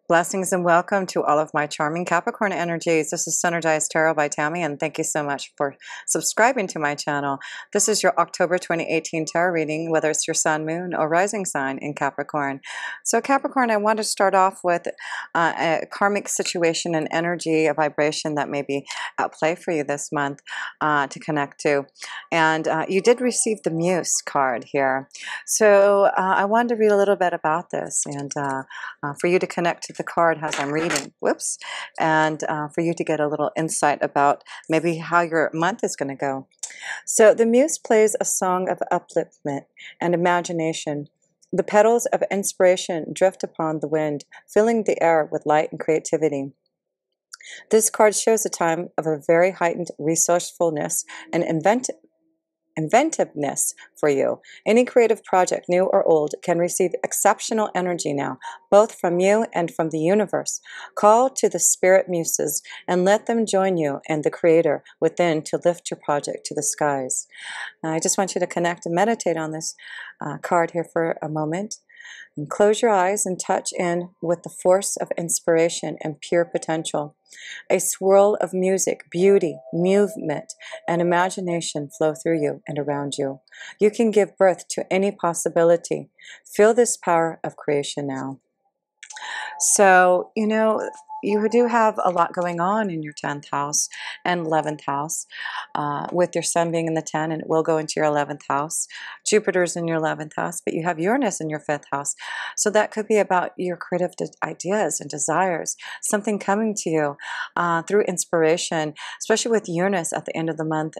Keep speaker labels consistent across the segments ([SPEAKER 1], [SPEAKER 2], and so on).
[SPEAKER 1] Blessings and welcome to all of my charming Capricorn energies. This is Synergized Tarot by Tammy, and thank you so much for subscribing to my channel. This is your October 2018 tarot reading, whether it's your sun, moon, or rising sign in Capricorn. So Capricorn, I want to start off with a karmic situation and energy, a vibration that may be at play for you this month to connect to. And you did receive the Muse card here. So I wanted to read a little bit about this and for you to connect to the card as I'm reading, whoops, and for you to get a little insight about maybe how your month is going to go. So the Muse plays a song of upliftment and imagination. The petals of inspiration drift upon the wind, filling the air with light and creativity. This card shows a time of a very heightened resourcefulness and inventiveness for you. Any creative project, new or old, can receive exceptional energy now, both from you and from the universe. Call to the spirit muses and let them join you and the creator within to lift your project to the skies. Now, I just want you to connect and meditate on this card here for a moment. And close your eyes and touch in with the force of inspiration and pure potential. A swirl of music, beauty, movement, and imagination flow through you and around you. You can give birth to any possibility. Feel this power of creation now. So, you do have a lot going on in your 10th house and 11th house, with your sun being in the 10, and it will go into your 11th house. Jupiter's in your 11th house, but you have Uranus in your 5th house. So that could be about your creative ideas and desires, something coming to you through inspiration, especially with Uranus at the end of the month,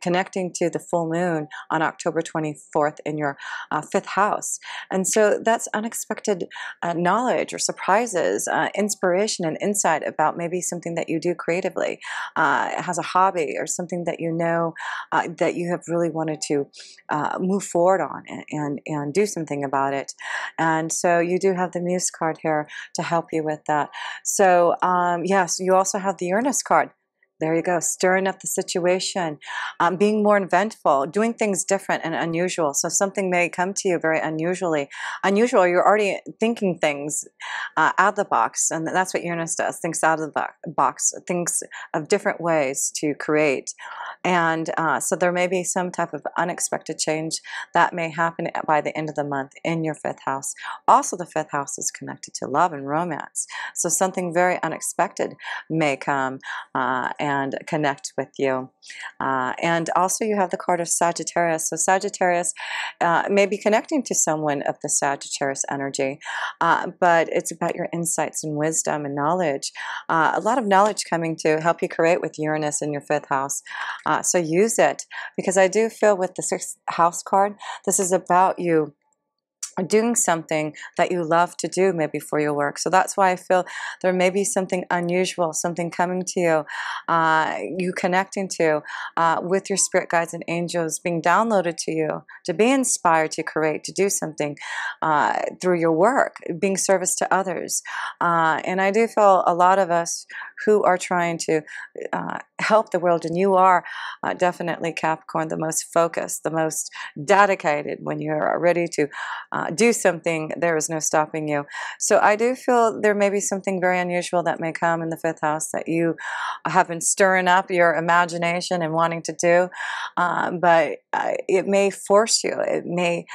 [SPEAKER 1] connecting to the full moon on October 24th in your 5th house. And so that's unexpected knowledge or surprises, inspiration and insight about maybe something that you do creatively, has a hobby or something that that you have really wanted to move forward on and do something about it. And so you do have the Muse card here to help you with that. So yes, you also have the Uranus card. There you go, stirring up the situation, being more inventful, doing things different and unusual. So something may come to you very unusual. You're already thinking things out of the box, and that's what Uranus does, thinks out of the box, thinks of different ways to create. And so there may be some type of unexpected change that may happen by the end of the month in your 5th house. Also, the 5th house is connected to love and romance. So something very unexpected may come and connect with you. And also you have the card of Sagittarius. So Sagittarius may be connecting to someone of the Sagittarius energy, but it's about your insights and wisdom and knowledge. A lot of knowledge coming to help you create with Uranus in your 5th house. So use it, because I do feel with the 6th house card, this is about you doing something that you love to do maybe for your work. So that's why I feel there may be something unusual, something coming to you, you connecting to with your spirit guides and angels being downloaded to you to be inspired to create, to do something through your work, being service to others. And I do feel a lot of us who are trying to help the world, and you are definitely, Capricorn, the most focused, the most dedicated. When you're ready to do something, there is no stopping you. So I do feel there may be something very unusual that may come in the 5th house that you have been stirring up your imagination and wanting to do, but it may force you, it may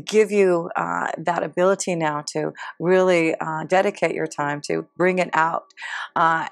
[SPEAKER 1] give you that ability now to really dedicate your time to bring it out,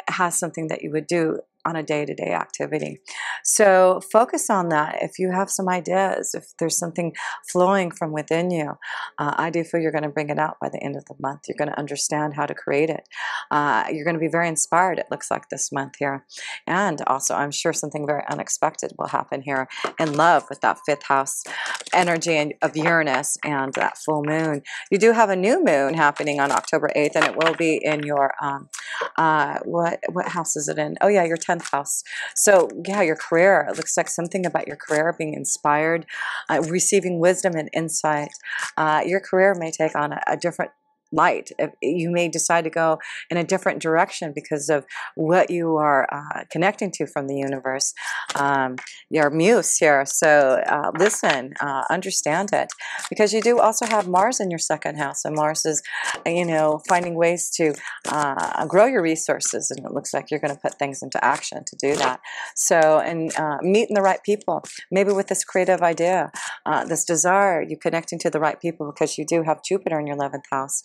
[SPEAKER 1] has something that you would do on a day-to-day activity. So focus on that. If you have some ideas, if there's something flowing from within you, I do feel you're going to bring it out by the end of the month. You're going to understand how to create it. You're going to be very inspired, it looks like, this month here. And also, I'm sure something very unexpected will happen here in love with that 5th house energy of Uranus and that full moon. You do have a new moon happening on October 8th, and it will be in your, what house is it in? Oh yeah, your 10th house. So yeah, your career. It looks like something about your career, being inspired, receiving wisdom and insight. Your career may take on a different light. You may decide to go in a different direction because of what you are connecting to from the universe. Your muse here. So listen, understand it, because you do also have Mars in your second house, and Mars is, finding ways to grow your resources, and it looks like you're going to put things into action to do that. So, and meeting the right people, maybe with this creative idea, this desire, you connecting to the right people because you do have Jupiter in your 11th house,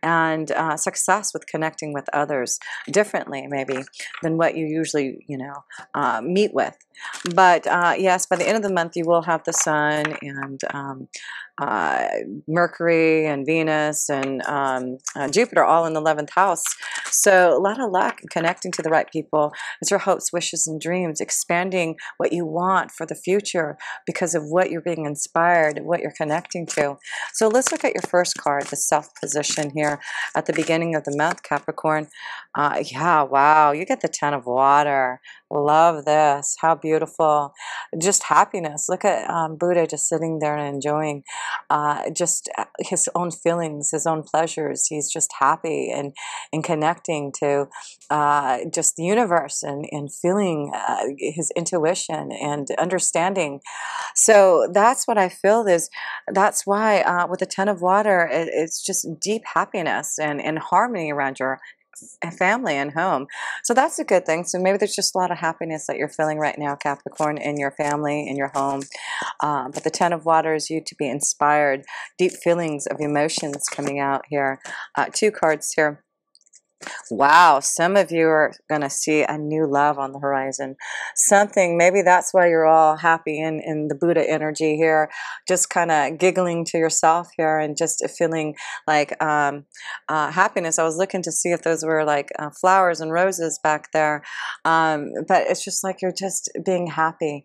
[SPEAKER 1] and success with connecting with others differently, maybe than what you usually, meet with. But yes, by the end of the month, you will have the Sun and Mercury and Venus and Jupiter all in the 11th house. So a lot of luck in connecting to the right people. It's your hopes, wishes, and dreams, expanding what you want for the future because of what you're being inspired, what you're connecting to. So let's look at your first card, the Self position here at the beginning of the month, Capricorn. Yeah, wow, you get the Ten of Water. Love this. How beautiful. Just happiness. Look at Buddha just sitting there and enjoying just his own feelings, his own pleasures. He's just happy and connecting to just the universe and feeling his intuition and understanding. So that's what I feel is, that's why with the Ten of Water, it's just deep happiness and harmony around your family and home. So that's a good thing. So maybe there's just a lot of happiness that you're feeling right now, Capricorn, in your family, in your home. But the Ten of Water is you to be inspired, deep feelings of emotions coming out here. Two cards here. Wow, some of you are going to see a new love on the horizon. Something, maybe that's why you're all happy in the Buddha energy here, just kind of giggling to yourself here and just feeling like happiness. I was looking to see if those were like flowers and roses back there, but it's just like you're just being happy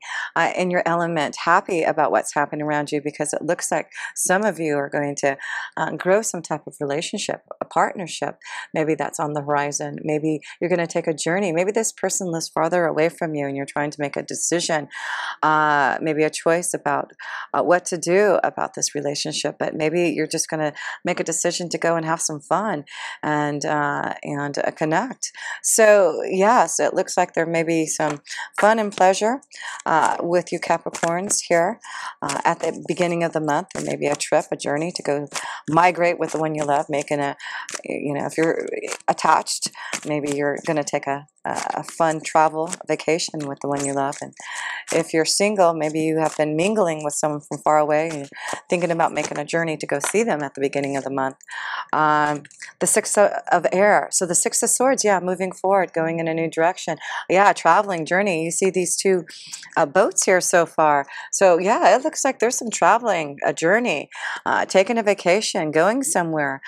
[SPEAKER 1] in your element, happy about what's happening around you, because it looks like some of you are going to grow some type of relationship, a partnership. Maybe that's on the horizon. Maybe you're going to take a journey. Maybe this person lives farther away from you and you're trying to make a decision, maybe a choice about what to do about this relationship. But maybe you're just going to make a decision to go and have some fun and connect. So yes, it looks like there may be some fun and pleasure with you Capricorns here at the beginning of the month, or maybe a trip, a journey to go migrate with the one you love, making a, if you're attached, maybe you're going to take a fun travel vacation with the one you love. And if you're single, maybe you have been mingling with someone from far away and thinking about making a journey to go see them at the beginning of the month. The Six of Air. So the Six of Swords, yeah, moving forward, going in a new direction. Yeah, traveling journey. You see these two boats here so far. So yeah, it looks like there's some traveling, a journey, taking a vacation, going somewhere.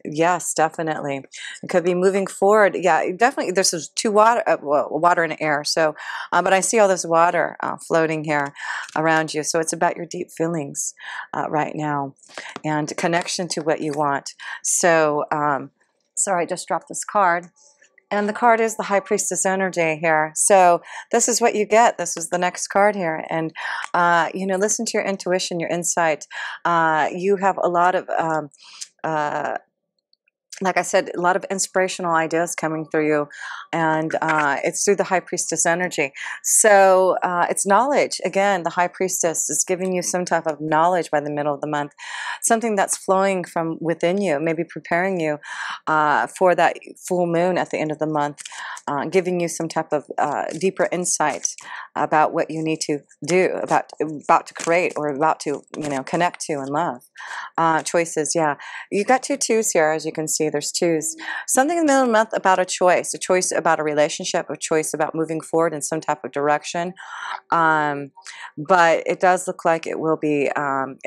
[SPEAKER 1] Yes, definitely. It could be moving forward. Yeah, definitely. There's two water, water and air. So, but I see all this water floating here around you. So it's about your deep feelings right now and connection to what you want. So, sorry, I just dropped this card. And the card is the High Priestess energy here. So this is what you get. This is the next card here. And, listen to your intuition, your insight. You have a lot of like I said, a lot of inspirational ideas coming through you, and it's through the High Priestess energy. So it's knowledge. Again, the High Priestess is giving you some type of knowledge by the middle of the month, something that's flowing from within you, maybe preparing you for that full moon at the end of the month, giving you some type of deeper insight about what you need to do, about to create, or about to connect to and love. Choices, yeah. You got two twos here, as you can see. There's twos. Something in the middle of the month about a choice about a relationship, a choice about moving forward in some type of direction. But it does look like it will be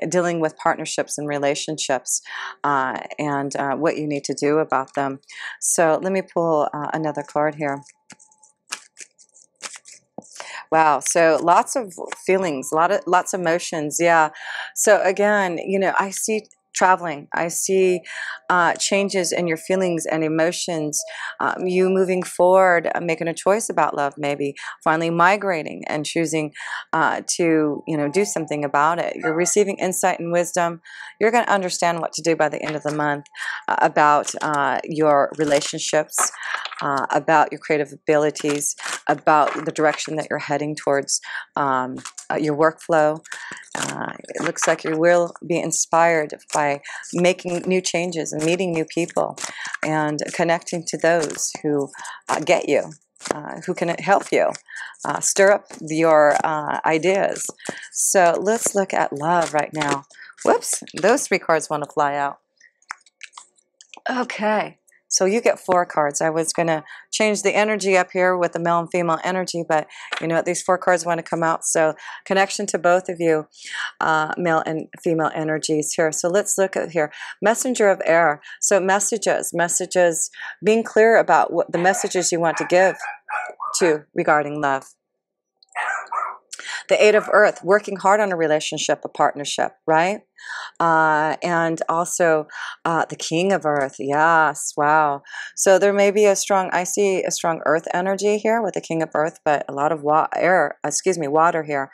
[SPEAKER 1] dealing with partnerships and relationships and what you need to do about them. So let me pull another card here. Wow, so lots of feelings, lots of emotions, yeah. So again, I see traveling. I see changes in your feelings and emotions. You moving forward, making a choice about love, maybe finally migrating and choosing to, do something about it. You're receiving insight and wisdom. You're going to understand what to do by the end of the month about your relationships, about your creative abilities, about the direction that you're heading towards, your workflow. It looks like you will be inspired by making new changes and meeting new people and connecting to those who get you, who can help you stir up your ideas. So let's look at love right now. Whoops, those 3 cards want to fly out. Okay, so you get 4 cards. I was going to change the energy up here with the male and female energy, but you know what, these 4 cards want to come out. So connection to both of you, male and female energies here. So let's look at here. Messenger of air. So messages, being clear about what the messages you want to give to regarding love. The 8 of earth, working hard on a relationship, a partnership, right? And also the king of earth. Yes, wow. So there may be I see a strong earth energy here with the king of earth, but a lot of water here.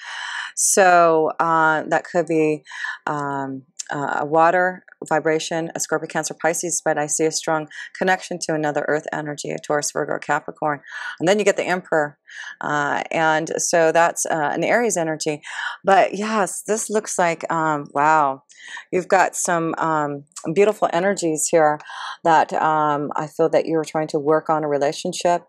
[SPEAKER 1] So that could be a water vibration, a Scorpio, Cancer, Pisces, but I see a strong connection to another earth energy, a Taurus, Virgo, or Capricorn. And then you get the Emperor. And so that's an Aries energy. But yes, this looks like, wow, you've got some beautiful energies here that I feel that you're trying to work on a relationship,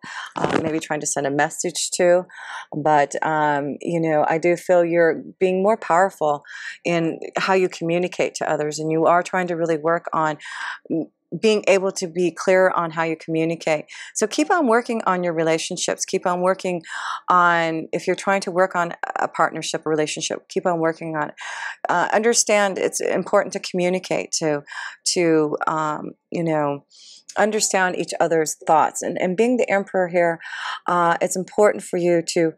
[SPEAKER 1] maybe trying to send a message to. But, I do feel you're being more powerful in how you communicate to others, and you are trying to really work on being able to be clear on how you communicate. So keep on working on your relationships. Keep on working on, if you're trying to work on a partnership, a relationship, keep on working on it. Understand it's important to communicate, to understand each other's thoughts. And being the Emperor here, it's important for you to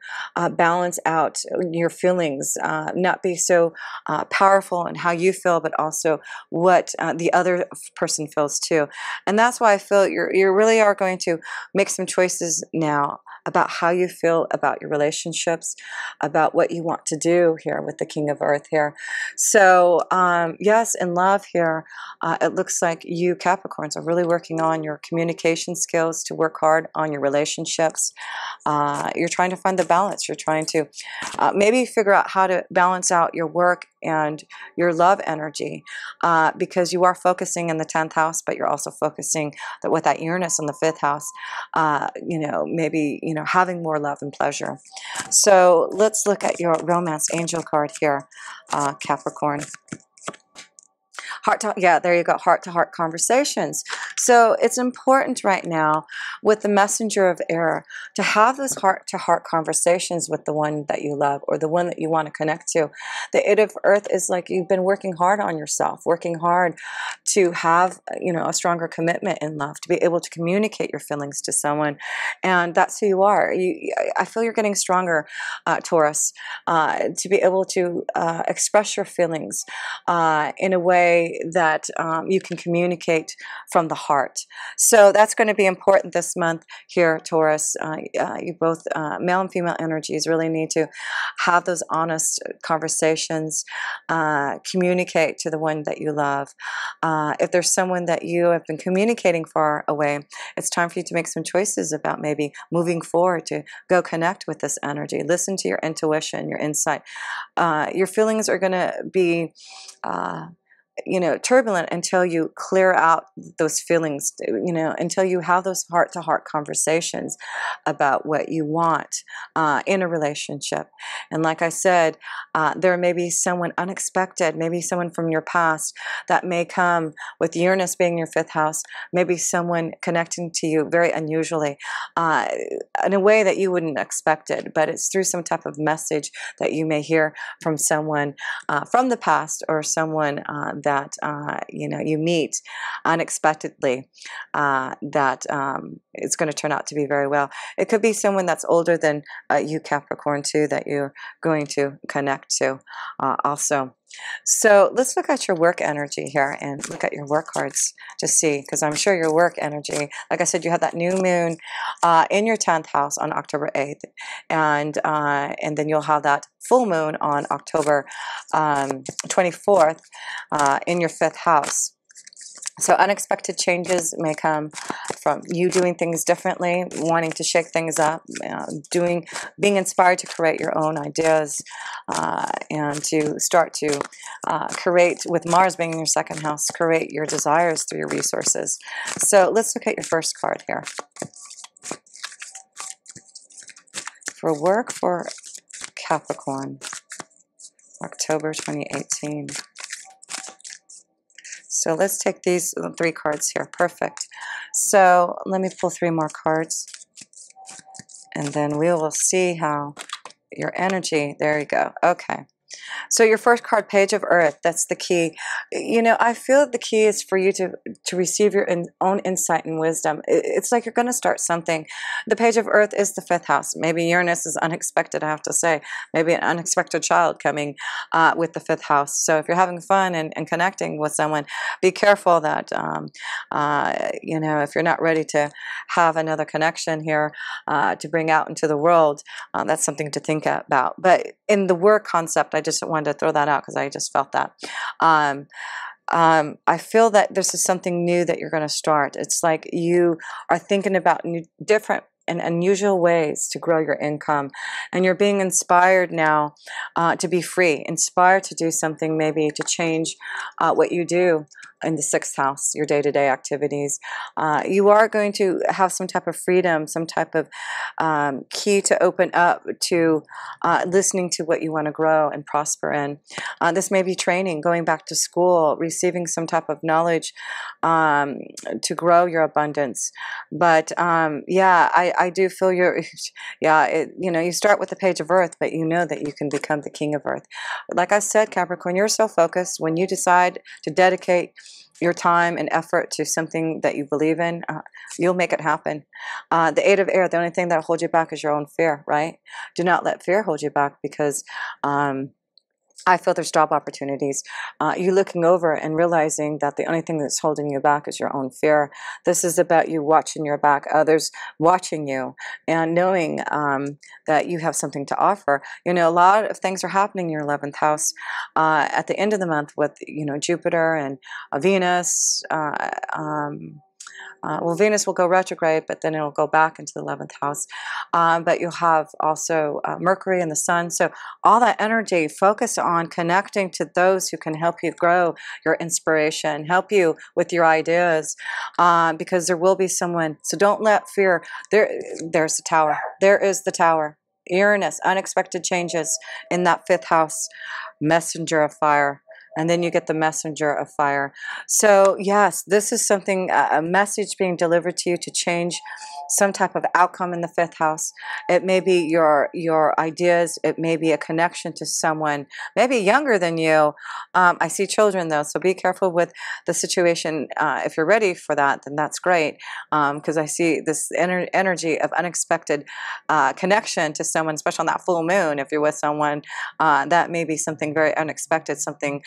[SPEAKER 1] balance out your feelings, not be so powerful in how you feel, but also what the other person feels too. And that's why I feel you really are going to make some choices now about how you feel about your relationships, about what you want to do here with the King of Earth here. So yes, in love here, it looks like you Capricorns are really working on your communication skills to work hard on your relationships. You're trying to find the balance. You're trying to maybe figure out how to balance out your work and your love energy, because you are focusing in the 10th house, but you're also focusing with that Uranus in the 5th house, maybe, having more love and pleasure. So let's look at your romance angel card here, Capricorn. There you go, heart-to-heart conversations. So it's important right now with the messenger of air to have those heart-to-heart conversations with the one that you love or the one that you want to connect to. The 8 of earth is like you've been working hard on yourself, working hard to have, a stronger commitment in love, to be able to communicate your feelings to someone. And that's who you are. I feel you're getting stronger, Taurus, to be able to express your feelings in a way that you can communicate from the heart. So that's going to be important this month here, Taurus. You both, male and female energies, really need to have those honest conversations, communicate to the one that you love. If there's someone that you have been communicating far away, it's time for you to make some choices about maybe moving forward to go connect with this energy. Listen to your intuition, your insight. Your feelings are going to be turbulent until you clear out those feelings, until you have those heart-to-heart conversations about what you want in a relationship. And like I said, there may be someone unexpected, maybe someone from your past that may come with Uranus being your 5th house, maybe someone connecting to you very unusually, in a way that you wouldn't expect it, but it's through some type of message that you may hear from someone from the past, or someone that you meet unexpectedly, that it's going to turn out to be very well. It could be someone that's older than you, Capricorn, too, that you're going to connect to also. So let's look at your work energy here and look at your work cards to see, because I'm sure your work energy, like I said, you have that new moon in your 10th house on October 8th, and then you'll have that full moon on October 24th in your 5th house. So unexpected changes may come from you doing things differently, wanting to shake things up, being inspired to create your own ideas, and to start to create, with Mars being in your 2nd house, create your desires through your resources. So let's look at your first card here. For work for Capricorn, October 2018. So let's take these 3 cards here. Perfect. So let me pull 3 more cards, and then we will see how your energy, there you go. Okay. So your first card, Page of Earth, that's the key. You know, I feel the key is for you to receive your own insight and wisdom. It's like you're going to start something. The Page of Earth is the 5th house. Maybe Uranus is unexpected, I have to say. Maybe an unexpected child coming with the 5th house. So if you're having fun and connecting with someone, be careful that, you know, if you're not ready to have another connection here to bring out into the world, that's something to think about. But in the work concept, I just wanted to throw that out because I just felt that. I feel that this is something new that you're going to start. It's like you are thinking about different and unusual ways to grow your income, and you're being inspired now to be free, inspired to do something, maybe to change what you do in the 6th house, your day-to-day activities. You are going to have some type of freedom, some type of key to open up to listening to what you want to grow and prosper in. This may be training, going back to school, receiving some type of knowledge to grow your abundance. But yeah, I do feel yeah, you know, you start with the Page of Earth, but you know that you can become the King of Earth. Like I said, Capricorn, you're so focused. When you decide to dedicate your time and effort to something that you believe in, you'll make it happen. The 8 of Air, the only thing that will hold you back is your own fear, right? Do not let fear hold you back, because I feel there's job opportunities. You looking over and realizing that the only thing that's holding you back is your own fear. This is about you watching your back, others watching you, and knowing that you have something to offer. You know, a lot of things are happening in your 11th house at the end of the month with, you know, Jupiter and Venus. Well, Venus will go retrograde, but then it'll go back into the 11th house. But you'll have also Mercury and the Sun. So all that energy, focus on connecting to those who can help you grow your inspiration, help you with your ideas, because there will be someone. So don't let fear. There's the Tower. There is the Tower. Uranus, unexpected changes in that 5th house. Messenger of fire. And then you get the Messenger of fire. So yes, this is something, a message being delivered to you to change some type of outcome in the 5th house. It may be your ideas. It may be a connection to someone maybe younger than you. I see children though, so be careful with the situation. If you're ready for that, then that's great, because I see this energy of unexpected connection to someone, especially on that full moon. If you're with someone, that may be something very unexpected, something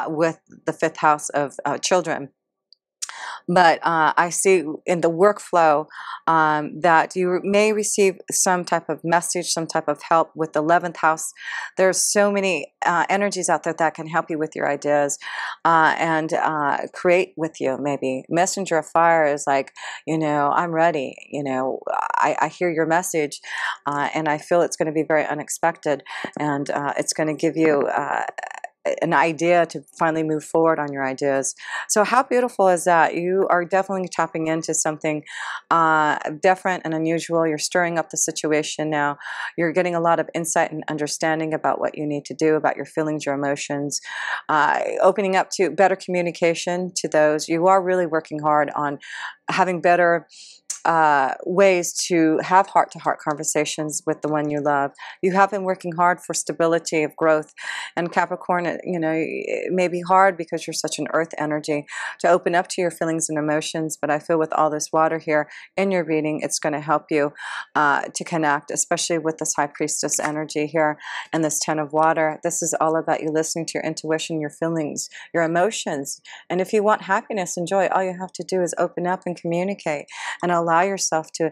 [SPEAKER 1] with the 5th house of children. But I see in the workflow that you may receive some type of message, some type of help with the 11th house. There's so many energies out there that can help you with your ideas and create with you. Maybe Messenger of fire is like, you know, I'm ready. You know, I hear your message and I feel it's going to be very unexpected, and it's going to give you an idea to finally move forward on your ideas. So how beautiful is that? You are definitely tapping into something different and unusual. You're stirring up the situation now. You're getting a lot of insight and understanding about what you need to do, about your feelings, your emotions, opening up to better communication to those. You are really working hard on having better ways to have heart-to-heart conversations with the one you love. You have been working hard for stability of growth. And Capricorn, it may be hard because you're such an earth energy to open up to your feelings and emotions, but I feel with all this water here in your reading, it's going to help you to connect, especially with this High Priestess energy here and this Ten of Water. This is all about you listening to your intuition, your feelings, your emotions. And if you want happiness and joy, all you have to do is open up and communicate and allow yourself to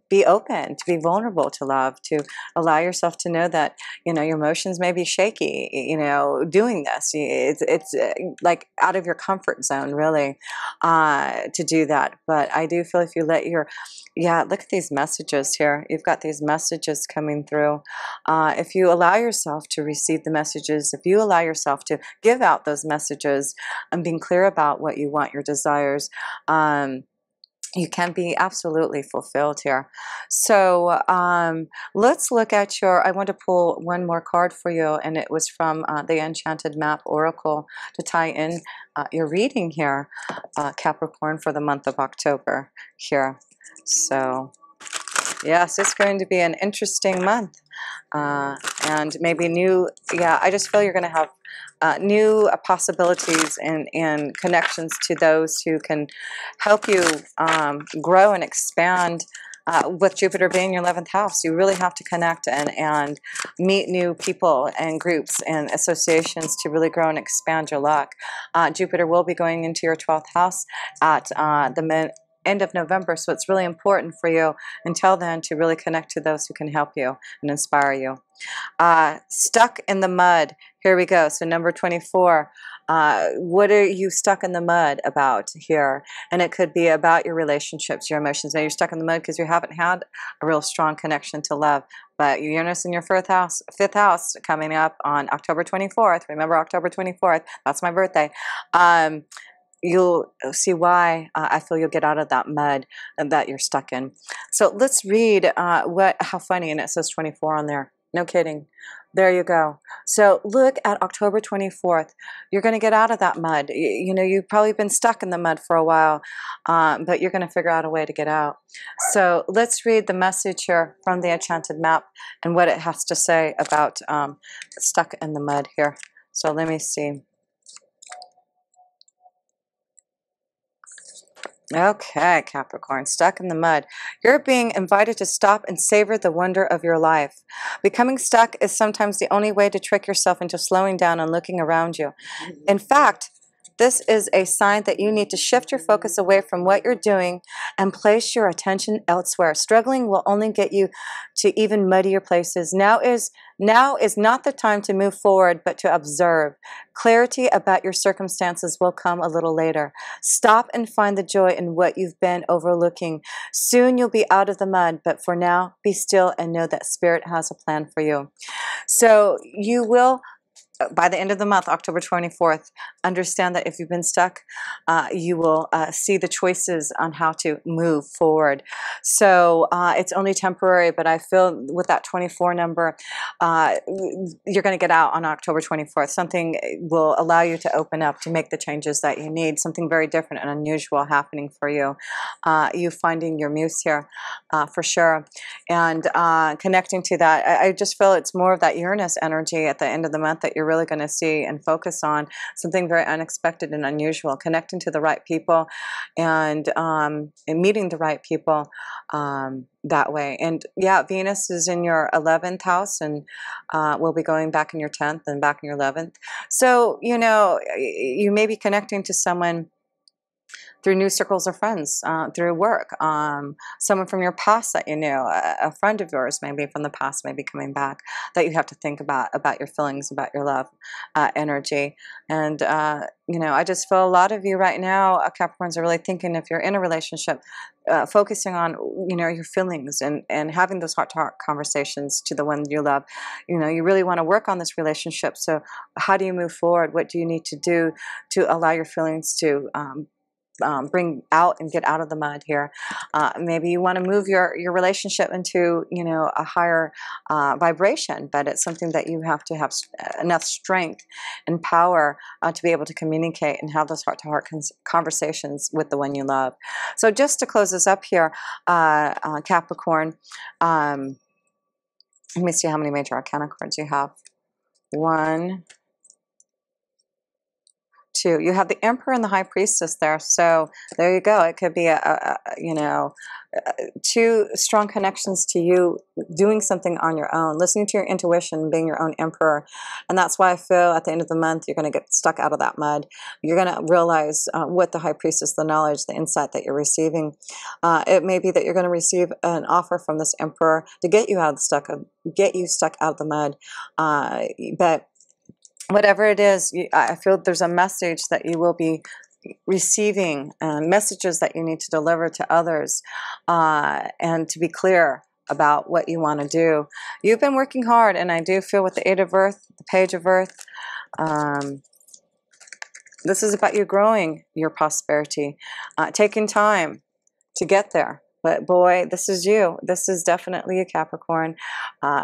[SPEAKER 1] be open, to be vulnerable to love, to allow yourself to know that, your emotions may be shaky, doing this. It's like out of your comfort zone, really, to do that. But I do feel if you let look at these messages here. You've got these messages coming through. If you allow yourself to receive the messages, if you allow yourself to give out those messages and being clear about what you want, your desires, you can be absolutely fulfilled here. So let's look at I want to pull one more card for you, and it was from the Enchanted Map Oracle to tie in your reading here, Capricorn, for the month of October here. So yes, it's going to be an interesting month. And maybe I just feel you're going to have new possibilities and connections to those who can help you grow and expand. With Jupiter being your 11th house, you really have to connect and meet new people and groups and associations to really grow and expand your luck. Jupiter will be going into your 12th house at the end of November, so it's really important for you until then to really connect to those who can help you and inspire you. Stuck in the mud. Here we go. So number 24. What are you stuck in the mud about here? And it could be about your relationships, your emotions. Now you're stuck in the mud because you haven't had a real strong connection to love. But Uranus in your fifth house coming up on October 24th. Remember October 24th. That's my birthday. You'll see why I feel you'll get out of that mud that you're stuck in. So let's read how funny, and it says 24 on there. No kidding. There you go. So look at October 24th. You're going to get out of that mud. You've probably been stuck in the mud for a while, but you're going to figure out a way to get out. So let's read the message here from the Enchanted Map and what it has to say about stuck in the mud here. So let me see. Okay, Capricorn, stuck in the mud. You're being invited to stop and savor the wonder of your life. Becoming stuck is sometimes the only way to trick yourself into slowing down and looking around you. In fact, this is a sign that you need to shift your focus away from what you're doing and place your attention elsewhere. Struggling will only get you to even muddier places. Now is not the time to move forward, but to observe. Clarity about your circumstances will come a little later. Stop and find the joy in what you've been overlooking. Soon you'll be out of the mud, but for now, be still and know that Spirit has a plan for you. So you will, by the end of the month, October 24th, understand that if you've been stuck, you will see the choices on how to move forward. So it's only temporary, but I feel with that 24 number, you're going to get out on October 24th. Something will allow you to open up, to make the changes that you need. Something very different and unusual happening for you. You finding your muse here, for sure. And connecting to that, I just feel it's more of that Uranus energy at the end of the month that you're really going to see and focus on. Something very unexpected and unusual, connecting to the right people and meeting the right people that way. And yeah, Venus is in your 11th house and will be going back in your 10th and back in your 11th. So, you may be connecting to someone through new circles of friends, through work, someone from your past that you knew, a friend of yours maybe from the past may be coming back that you have to think about your feelings, about your love energy. And, I just feel a lot of you right now, Capricorns, are really thinking if you're in a relationship, focusing on, your feelings and having those heart-to-heart conversations to the one you love. You really want to work on this relationship. So how do you move forward? What do you need to do to allow your feelings to bring out and get out of the mud here. Maybe you want to move your relationship into, you know, a higher vibration, but it's something that you have to have enough strength and power to be able to communicate and have those heart-to-heart conversations with the one you love. So just to close this up here, Capricorn, let me see how many major arcana cards you have. 1, 2. You have the Emperor and the High Priestess there. So there you go. It could be you know, 2 strong connections to you doing something on your own, listening to your intuition, being your own emperor. And that's why I feel at the end of the month you're going to get stuck out of that mud. You're going to realize with the High Priestess, the knowledge, the insight that you're receiving. It may be that you're going to receive an offer from this emperor to get you out of the stuck out of the mud. But whatever it is, I feel there's a message that you will be receiving, messages that you need to deliver to others, and to be clear about what you want to do. You've been working hard, and I do feel with the 8 of Earth, the Page of Earth, this is about you growing your prosperity, taking time to get there. But boy, this is you. This is definitely a Capricorn.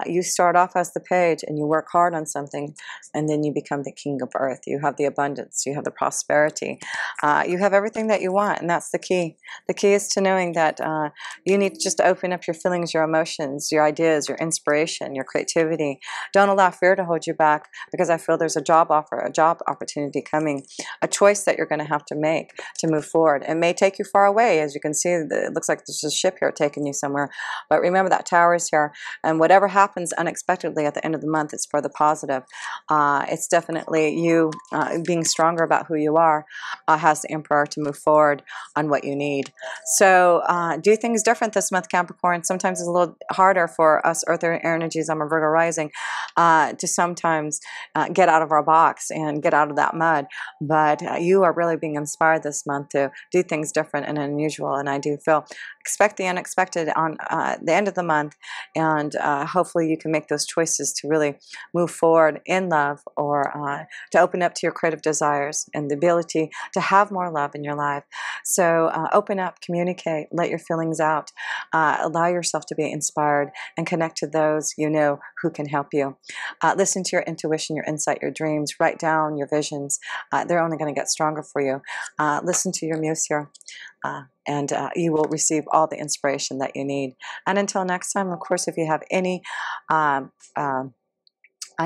[SPEAKER 1] You start off as the page and you work hard on something, and then you become the king of earth. You have the abundance. You have the prosperity. You have everything that you want, and that's the key. The key is to knowing that you need to just open up your feelings, your emotions, your ideas, your inspiration, your creativity. Don't allow fear to hold you back, because I feel there's a job offer, a job opportunity coming, a choice that you're going to have to make to move forward. It may take you far away. As you can see, it looks like there's a ship here taking you somewhere, but remember that tower is here, and whatever happens unexpectedly at the end of the month, it's for the positive. It's definitely you being stronger about who you are, has the Emperor to move forward on what you need. So do things different this month, Capricorn. Sometimes it's a little harder for us earth energies, I'm a Virgo rising, to sometimes get out of our box and get out of that mud, but you are really being inspired this month to do things different and unusual. And I do feel expect the unexpected on the end of the month, and hopefully you can make those choices to really move forward in love, or to open up to your creative desires and the ability to have more love in your life. So open up, communicate, let your feelings out, allow yourself to be inspired, and connect to those you know who can help you. Listen to your intuition, your insight, your dreams. Write down your visions. They're only going to get stronger for you. Listen to your muse here. And you will receive all the inspiration that you need. And until next time, of course, if you have any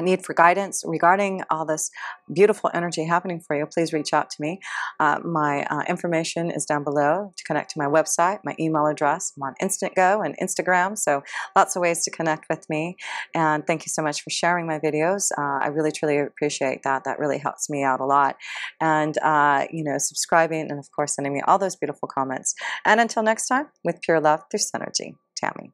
[SPEAKER 1] need for guidance regarding all this beautiful energy happening for you, please reach out to me. My information is down below to connect to my website, my email address. I'm on Instant Go and Instagram, so lots of ways to connect with me. And thank you so much for sharing my videos. I really, truly appreciate that. That really helps me out a lot. And, you know, subscribing, and of course, sending me all those beautiful comments. And until next time, with pure love through Synergy, Tammy.